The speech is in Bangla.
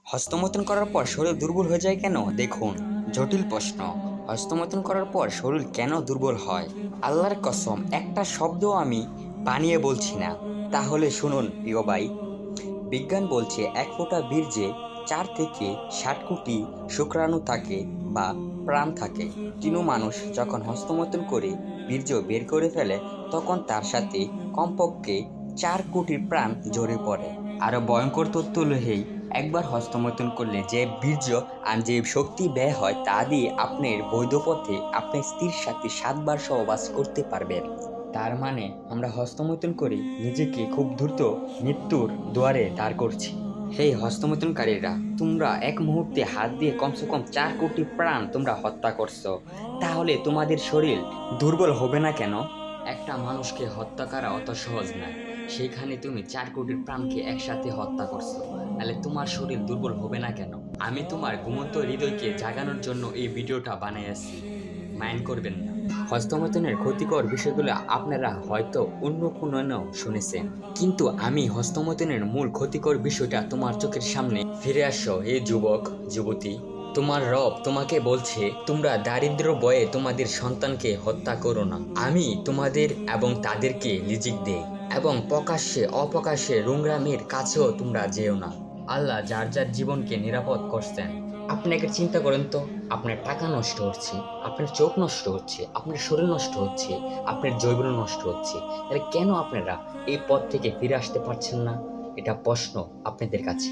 হস্তমৈথুন করার পর শরীর দুর্বল হয়ে যায় কেন? দেখুন, জটিল প্রশ্ন। হস্তমৈথুন করার পর শরীর কেন দুর্বল হয়? আল্লাহর কসম, একটা শব্দও আমি বানিয়ে বলছি না। তাহলে শুনুন প্রিয় ভাই, বিজ্ঞান বলছে এক ফোঁটা বীর্যে 4 থেকে 60 কোটি শুক্রাণু থাকে বা প্রাণ থাকে। কোনো মানুষ যখন হস্তমৈথুন করে বীর্য বের করে ফেলে, তখন তার সাথে কমপক্ষে 4 কোটি প্রাণ ঝরে পড়ে। আরও ভয়ঙ্কর তথ্য হলো এই, একবার হস্তমৈথুন করলে যে বীর্য আর যে শক্তি ব্যয় হয় তা দিয়ে আপনার বৈধ পথে আপনার স্ত্রীর সাথে 7 বার সহবাস করতে পারবেন। তার মানে আমরা হস্তমৈথুন করে নিজেকে খুব দ্রুত মৃত্যুর দুয়ারে দাঁড় করছি। হেই হস্তমৈথুনকারীরা, তোমরা এক মুহূর্তে হাত দিয়ে কমসে কম 4 কোটি প্রাণ তোমরা হত্যা করছো। তাহলে তোমাদের শরীর দুর্বল হবে না কেন? একটা মানুষকে হত্যা করা অত সহজ নয়, সেখানে তুমি 4 কোটির প্রাণকে একসাথে হত্যা করছো। তাহলে তোমার শরীর দুর্বল হবে না কেন? আমি তোমার ঘুমন্ত হৃদয়কে জাগানোর জন্য এই ভিডিওটা বানিয়েছি, মাইন্ড করবেন না। হস্তমৈথুনের ক্ষতিকর বিষয়গুলো আপনারা হয়তো অন্য কোনো শুনেছেন, কিন্তু আমি হস্তমৈথুনের মূল ক্ষতিকর বিষয়টা তোমার চোখের সামনে ফিরে আসো। এই যুবক যুবতী, তোমার রব তোমাকে বলছে তোমরা দারিদ্র বয়ে তোমাদের সন্তানকে হত্যা করো না। আমি তোমাদের এবং তাদেরকে লিজিক দেই, এবং প্রকাশ্যে অপ্রকাশ্যে রুংরামের কাছেও তোমরা যেও না। আল্লাহ যার যার জীবনকে নিরাপদ করছেন। আপনি একবার চিন্তা করেন তো, আপনার টাকা নষ্ট হচ্ছে, আপনার চোখ নষ্ট হচ্ছে, আপনার শরীর নষ্ট হচ্ছে, আপনার জৈবন নষ্ট হচ্ছে, তাহলে কেন আপনারা এই পথ থেকে ফিরে আসতে পারছেন না? এটা প্রশ্ন আপনাদের কাছে।